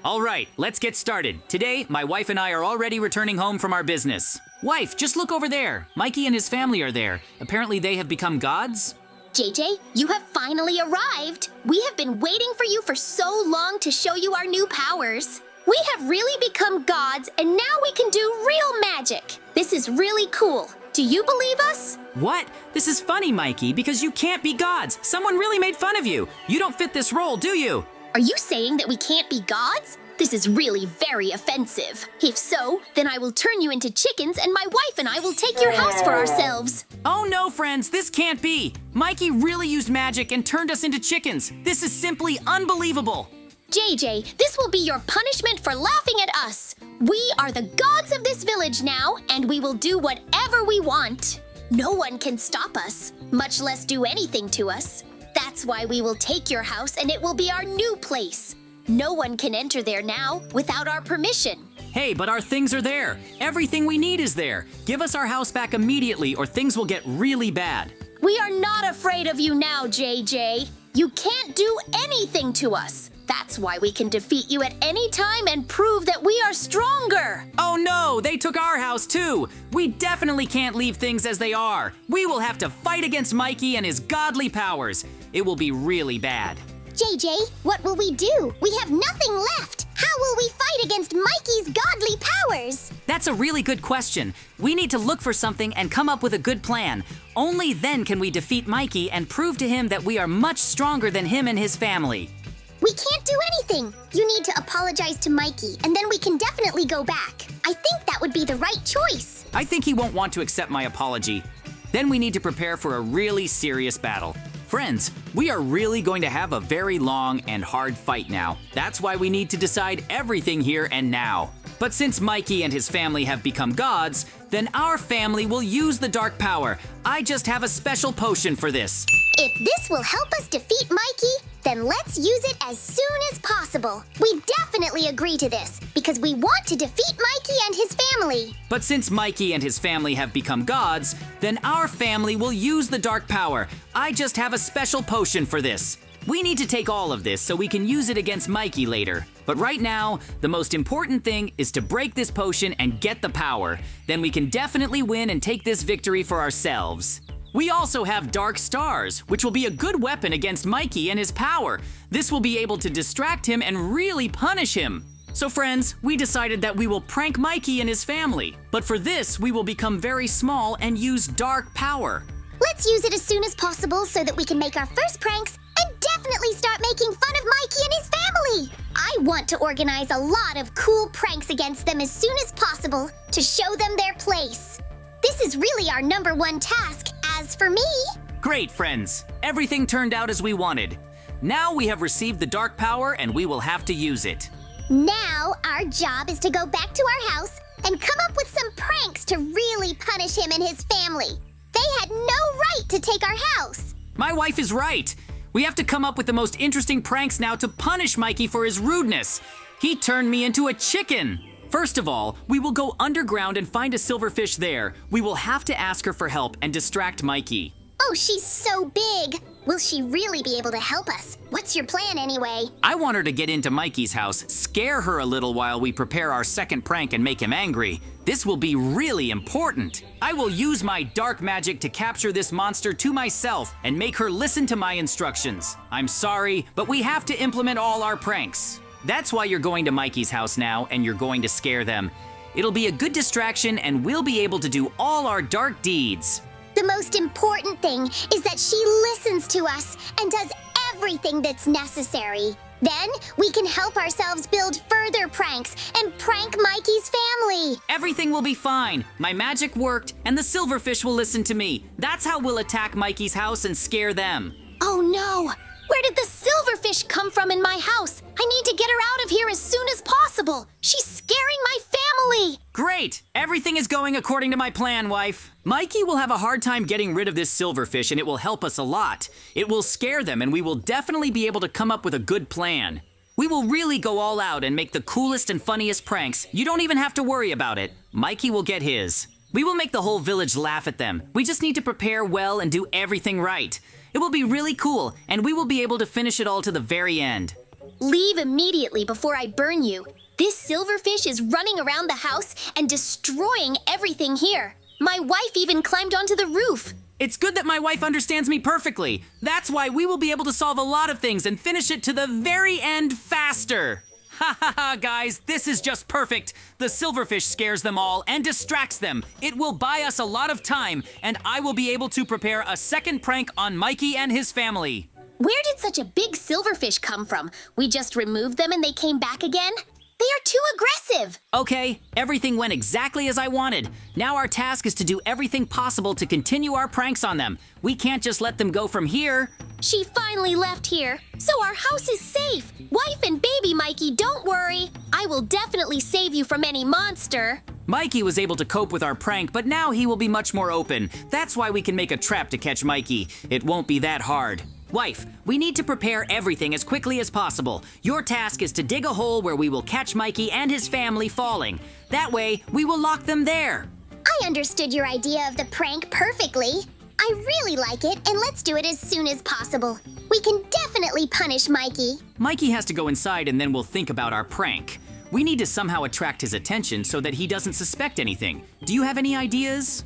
All right, let's get started. Today, my wife and I are already returning home from our business. Wife, just look over there. Mikey and his family are there. Apparently they have become gods. JJ, you have finally arrived. We have been waiting for you for so long to show you our new powers. We have really become gods, and now we can do real magic. This is really cool. Do you believe us? What? This is funny, Mikey, because you can't be gods. Someone really made fun of you. You don't fit this role, do you? Are you saying that we can't be gods? This is really very offensive. If so, then I will turn you into chickens and my wife and I will take your house for ourselves. Oh no, friends, this can't be. Mikey really used magic and turned us into chickens. This is simply unbelievable. JJ, this will be your punishment for laughing at us. We are the gods of this village now, and we will do whatever we want. No one can stop us, much less do anything to us. That's why we will take your house and it will be our new place. No one can enter there now without our permission. Hey, but our things are there. Everything we need is there. Give us our house back immediately or things will get really bad. We are not afraid of you now, JJ. You can't do anything to us. That's why we can defeat you at any time and prove that we are stronger. Oh no, they took our house too. We definitely can't leave things as they are. We will have to fight against Mikey and his godly powers. It will be really bad. JJ, what will we do? We have nothing left. How will we fight against Mikey's godly powers? That's a really good question. We need to look for something and come up with a good plan. Only then can we defeat Mikey and prove to him that we are much stronger than him and his family. We can't do anything. You need to apologize to Mikey, and then we can definitely go back. I think that would be the right choice. I think he won't want to accept my apology. Then we need to prepare for a really serious battle. Friends, we are really going to have a very long and hard fight now. That's why we need to decide everything here and now. But since Mikey and his family have become gods, then our family will use the dark power. I just have a special potion for this. If this will help us defeat Mikey, then let's use it as soon as possible. We definitely agree to this because we want to defeat Mikey and his family. But since Mikey and his family have become gods, then our family will use the dark power. I just have a special potion for this. We need to take all of this so we can use it against Mikey later. But right now, the most important thing is to break this potion and get the power. Then we can definitely win and take this victory for ourselves. We also have dark stars, which will be a good weapon against Mikey and his power. This will be able to distract him and really punish him. So friends, we decided that we will prank Mikey and his family. But for this, we will become very small and use dark power. Let's use it as soon as possible so that we can make our first pranks and definitely start making fun of Mikey and his family. I want to organize a lot of cool pranks against them as soon as possible to show them their place. This is really our #1 task. As for me... Great, friends. Everything turned out as we wanted. Now we have received the dark power and we will have to use it. Now our job is to go back to our house and come up with some pranks to really punish him and his family. They had no right to take our house. My wife is right. We have to come up with the most interesting pranks now to punish Mikey for his rudeness. He turned me into a chicken. First of all, we will go underground and find a silverfish there. We will have to ask her for help and distract Mikey. Oh, she's so big. Will she really be able to help us? What's your plan anyway? I want her to get into Mikey's house, scare her a little while we prepare our second prank and make him angry. This will be really important. I will use my dark magic to capture this monster to myself and make her listen to my instructions. I'm sorry, but we have to implement all our pranks. That's why you're going to Mikey's house now and you're going to scare them. It'll be a good distraction and we'll be able to do all our dark deeds. The most important thing is that she listens to us and does everything that's necessary. Then we can help ourselves build further pranks and prank Mikey's family. Everything will be fine. My magic worked and the silverfish will listen to me. That's how we'll attack Mikey's house and scare them. Oh no! Where did the silverfish come from in my house? I need to get her out of here as soon as possible. She's scaring my family. Great! Everything is going according to my plan, wife. Mikey will have a hard time getting rid of this silverfish and it will help us a lot. It will scare them and we will definitely be able to come up with a good plan. We will really go all out and make the coolest and funniest pranks. You don't even have to worry about it. Mikey will get his. We will make the whole village laugh at them. We just need to prepare well and do everything right. It will be really cool, and we will be able to finish it all to the very end. Leave immediately before I burn you. This silverfish is running around the house and destroying everything here. My wife even climbed onto the roof. It's good that my wife understands me perfectly. That's why we will be able to solve a lot of things and finish it to the very end faster. Ha ha ha, guys, this is just perfect. The silverfish scares them all and distracts them. It will buy us a lot of time, and I will be able to prepare a second prank on Mikey and his family. Where did such a big silverfish come from? We just removed them and they came back again? They are too aggressive. Okay, everything went exactly as I wanted. Now our task is to do everything possible to continue our pranks on them. We can't just let them go from here. She finally left here, so our house is safe. Wife and baby Mikey, don't worry. I will definitely save you from any monster. Mikey was able to cope with our prank, but now he will be much more open. That's why we can make a trap to catch Mikey. It won't be that hard. Wife, we need to prepare everything as quickly as possible. Your task is to dig a hole where we will catch Mikey and his family falling. That way, we will lock them there. I understood your idea of the prank perfectly. I really like it, and let's do it as soon as possible. We can definitely punish Mikey. Mikey has to go inside and then we'll think about our prank. We need to somehow attract his attention so that he doesn't suspect anything. Do you have any ideas?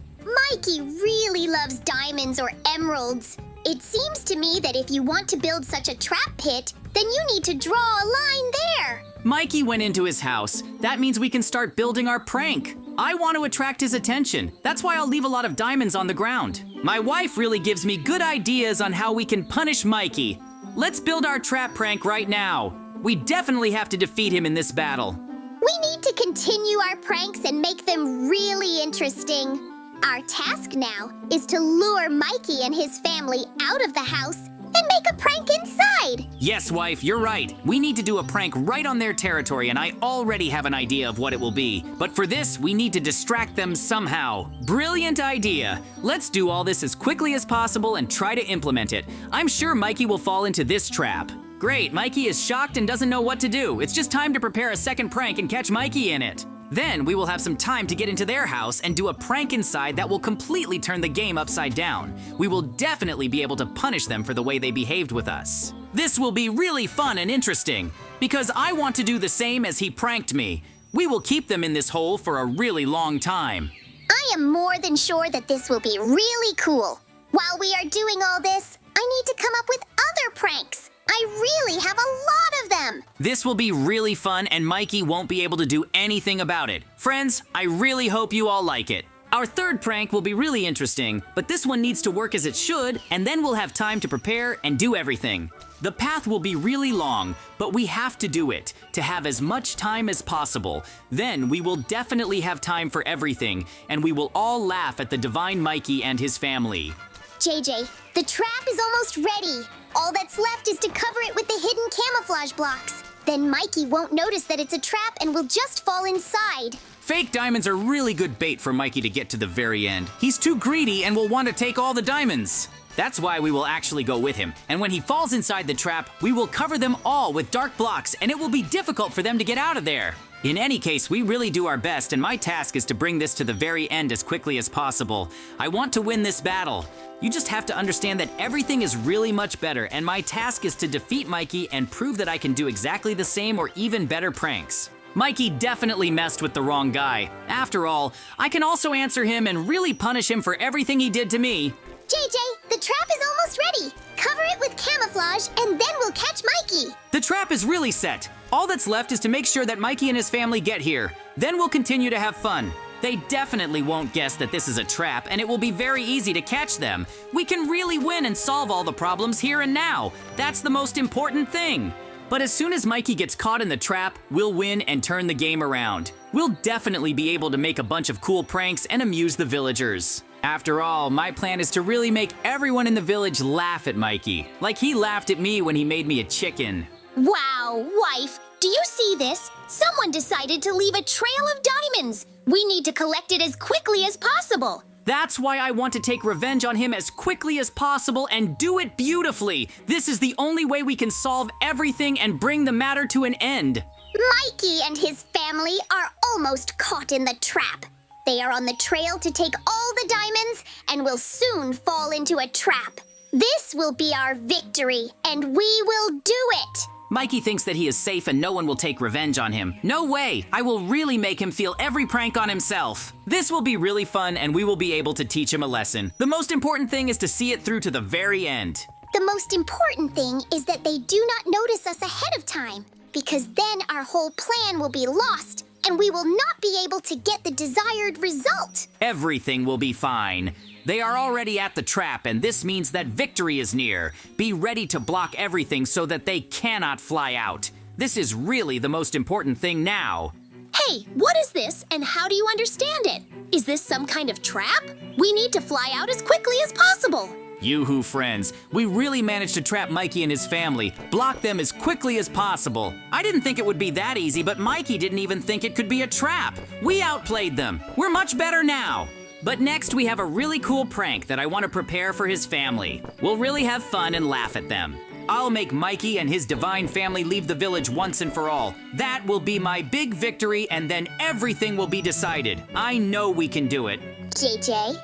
Mikey really loves diamonds or emeralds. It seems to me that if you want to build such a trap pit, then you need to draw a line there. Mikey went into his house. That means we can start building our prank. I want to attract his attention. That's why I'll leave a lot of diamonds on the ground. My wife really gives me good ideas on how we can punish Mikey. Let's build our trap prank right now. We definitely have to defeat him in this battle. We need to continue our pranks and make them really interesting. Our task now is to lure Mikey and his family out of the house and make a prank inside. Yes, wife, you're right. We need to do a prank right on their territory, and I already have an idea of what it will be. But for this, we need to distract them somehow. Brilliant idea. Let's do all this as quickly as possible and try to implement it. I'm sure Mikey will fall into this trap. Great, Mikey is shocked and doesn't know what to do. It's just time to prepare a second prank and catch Mikey in it. Then we will have some time to get into their house and do a prank inside that will completely turn the game upside down. We will definitely be able to punish them for the way they behaved with us. This will be really fun and interesting, because I want to do the same as he pranked me. We will keep them in this hole for a really long time. I am more than sure that this will be really cool. While we are doing all this, I need to come up with other pranks. I really have a lot of them. This will be really fun and Mikey won't be able to do anything about it. Friends, I really hope you all like it. Our third prank will be really interesting, but this one needs to work as it should, and then we'll have time to prepare and do everything. The path will be really long, but we have to do it to have as much time as possible. Then we will definitely have time for everything, and we will all laugh at the divine Mikey and his family. JJ, the trap is almost ready. All that's left is to cover it with the hidden camouflage blocks. Then Mikey won't notice that it's a trap and will just fall inside. Fake diamonds are really good bait for Mikey to get to the very end. He's too greedy and will want to take all the diamonds. That's why we will actually go with him. And when he falls inside the trap, we will cover them all with dark blocks and it will be difficult for them to get out of there. In any case, we really do our best, and my task is to bring this to the very end as quickly as possible. I want to win this battle. You just have to understand that everything is really much better, and my task is to defeat Mikey and prove that I can do exactly the same or even better pranks. Mikey definitely messed with the wrong guy. After all, I can also answer him and really punish him for everything he did to me. JJ, the trap is almost ready. Cover it with camouflage, and then we'll catch Mikey. The trap is really set. All that's left is to make sure that Mikey and his family get here. Then we'll continue to have fun. They definitely won't guess that this is a trap, and it will be very easy to catch them. We can really win and solve all the problems here and now. That's the most important thing. But as soon as Mikey gets caught in the trap, we'll win and turn the game around. We'll definitely be able to make a bunch of cool pranks and amuse the villagers. After all, my plan is to really make everyone in the village laugh at Mikey, like he laughed at me when he made me a chicken. Wow, wife, do you see this? Someone decided to leave a trail of diamonds. We need to collect it as quickly as possible. That's why I want to take revenge on him as quickly as possible and do it beautifully. This is the only way we can solve everything and bring the matter to an end. Mikey and his family are almost caught in the trap. They are on the trail to take all the diamonds and will soon fall into a trap. This will be our victory, and we will do it. Mikey thinks that he is safe and no one will take revenge on him. No way! I will really make him feel every prank on himself. This will be really fun and we will be able to teach him a lesson. The most important thing is to see it through to the very end. The most important thing is that they do not notice us ahead of time, because then our whole plan will be lost and we will not be able to get the desired result. Everything will be fine. They are already at the trap, and this means that victory is near. Be ready to block everything so that they cannot fly out. This is really the most important thing now. Hey, what is this and how do you understand it? Is this some kind of trap? We need to fly out as quickly as possible. Yoo-hoo, friends. We really managed to trap Mikey and his family. Block them as quickly as possible. I didn't think it would be that easy, but Mikey didn't even think it could be a trap. We outplayed them. We're much better now. But next we have a really cool prank that I want to prepare for his family. We'll really have fun and laugh at them. I'll make Mikey and his divine family leave the village once and for all. That will be my big victory, and then everything will be decided. I know we can do it. JJ,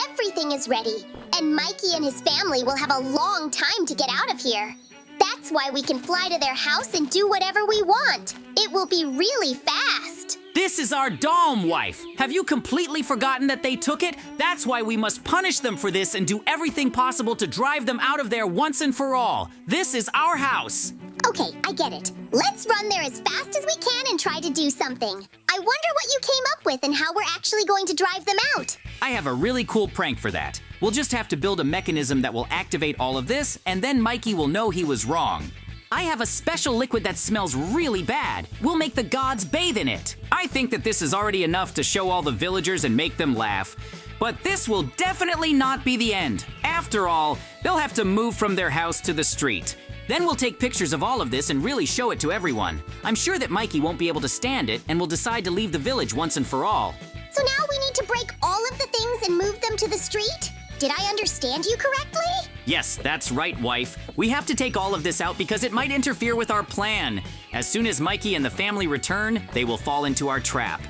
everything is ready, and Mikey and his family will have a long time to get out of here. That's why we can fly to their house and do whatever we want. It will be really fast. This is our Dom wife. Have you completely forgotten that they took it? That's why we must punish them for this and do everything possible to drive them out of there once and for all. This is our house. Okay, I get it. Let's run there as fast as we can and try to do something. I wonder what you came up with and how we're actually going to drive them out. I have a really cool prank for that. We'll just have to build a mechanism that will activate all of this, and then Mikey will know he was wrong. I have a special liquid that smells really bad. We'll make the gods bathe in it. I think that this is already enough to show all the villagers and make them laugh. But this will definitely not be the end. After all, they'll have to move from their house to the street. Then we'll take pictures of all of this and really show it to everyone. I'm sure that Mikey won't be able to stand it and will decide to leave the village once and for all. So now we need to break all of the things and move them to the street? Did I understand you correctly? Yes, that's right, wife. We have to take all of this out because it might interfere with our plan. As soon as Mikey and the family return, they will fall into our trap.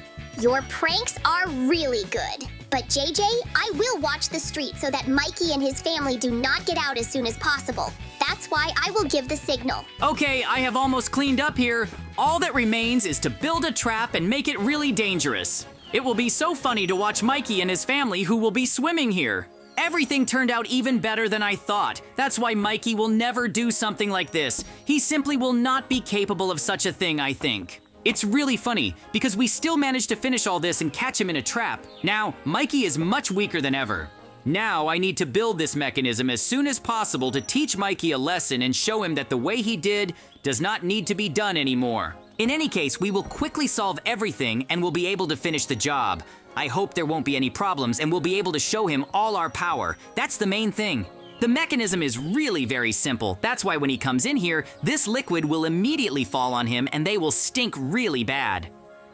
Your pranks are really good. But JJ, I will watch the street so that Mikey and his family do not get out as soon as possible. That's why I will give the signal. Okay, I have almost cleaned up here. All that remains is to build a trap and make it really dangerous. It will be so funny to watch Mikey and his family who will be swimming here. Everything turned out even better than I thought. That's why Mikey will never do something like this. He simply will not be capable of such a thing, I think. It's really funny, because we still managed to finish all this and catch him in a trap. Now, Mikey is much weaker than ever. Now I need to build this mechanism as soon as possible to teach Mikey a lesson and show him that the way he did does not need to be done anymore. In any case, we will quickly solve everything and we'll be able to finish the job. I hope there won't be any problems and we'll be able to show him all our power. That's the main thing. The mechanism is really very simple. That's why when he comes in here, this liquid will immediately fall on him and they will stink really bad.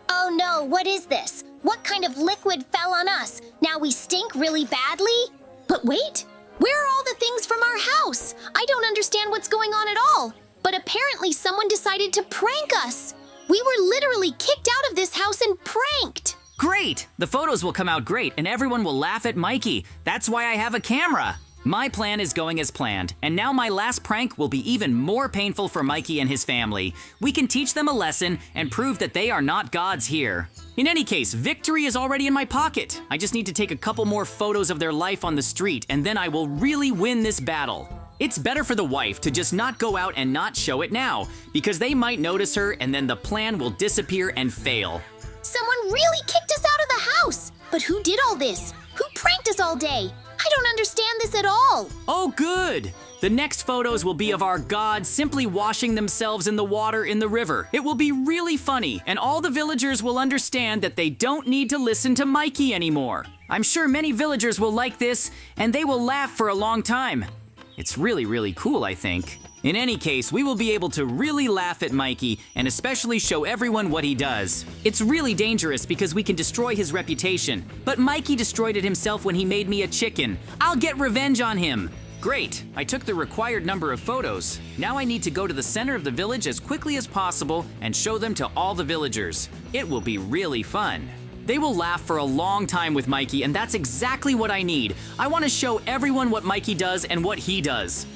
Oh no, what is this? What kind of liquid fell on us? Now we stink really badly? But wait, where are all the things from our house? I don't understand what's going on at all. But apparently someone decided to prank us. We were literally kicked out of this house and pranked. Great! The photos will come out great and everyone will laugh at Mikey. That's why I have a camera. My plan is going as planned, and now my last prank will be even more painful for Mikey and his family. We can teach them a lesson and prove that they are not gods here. In any case, victory is already in my pocket. I just need to take a couple more photos of their life on the street, and then I will really win this battle. It's better for the wife to just not go out and not show it now, because they might notice her and then the plan will disappear and fail. Someone really kicked us out of the house. But who did all this? Who pranked us all day? I don't understand this at all. Oh, good! The next photos will be of our gods simply washing themselves in the water in the river. It will be really funny, and all the villagers will understand that they don't need to listen to Mikey anymore. I'm sure many villagers will like this, and they will laugh for a long time. It's really cool, I think. In any case, we will be able to really laugh at Mikey and especially show everyone what he does. It's really dangerous because we can destroy his reputation, but Mikey destroyed it himself when he made me a chicken. I'll get revenge on him. Great, I took the required number of photos. Now I need to go to the center of the village as quickly as possible and show them to all the villagers. It will be really fun. They will laugh for a long time with Mikey, and that's exactly what I need. I want to show everyone what Mikey does and what he does.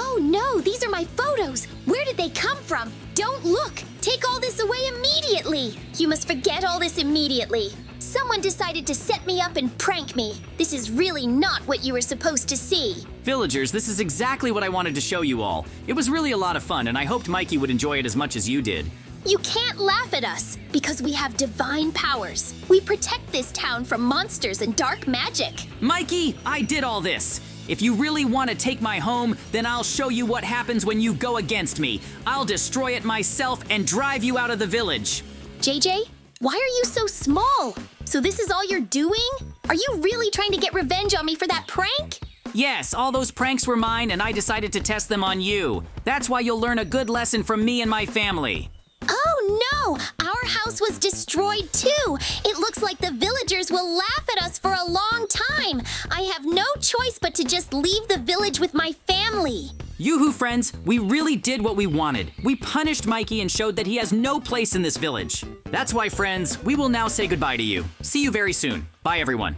Oh no, these are my photos. Where did they come from? Don't look. Take all this away immediately. You must forget all this immediately. Someone decided to set me up and prank me. This is really not what you were supposed to see. Villagers, this is exactly what I wanted to show you all. It was really a lot of fun, and I hoped Mikey would enjoy it as much as you did. You can't laugh at us because we have divine powers. We protect this town from monsters and dark magic. Mikey, I did all this. If you really want to take my home, then I'll show you what happens when you go against me. I'll destroy it myself and drive you out of the village. JJ, why are you so small? So this is all you're doing? Are you really trying to get revenge on me for that prank? Yes, all those pranks were mine, and I decided to test them on you. That's why you'll learn a good lesson from me and my family. Oh no! Our house was destroyed too! It looks like the villagers will laugh at us for a long time! I have no choice but to just leave the village with my family! Yoo-hoo, friends, we really did what we wanted. We punished Mikey and showed that he has no place in this village. That's why, friends, we will now say goodbye to you. See you very soon. Bye, everyone.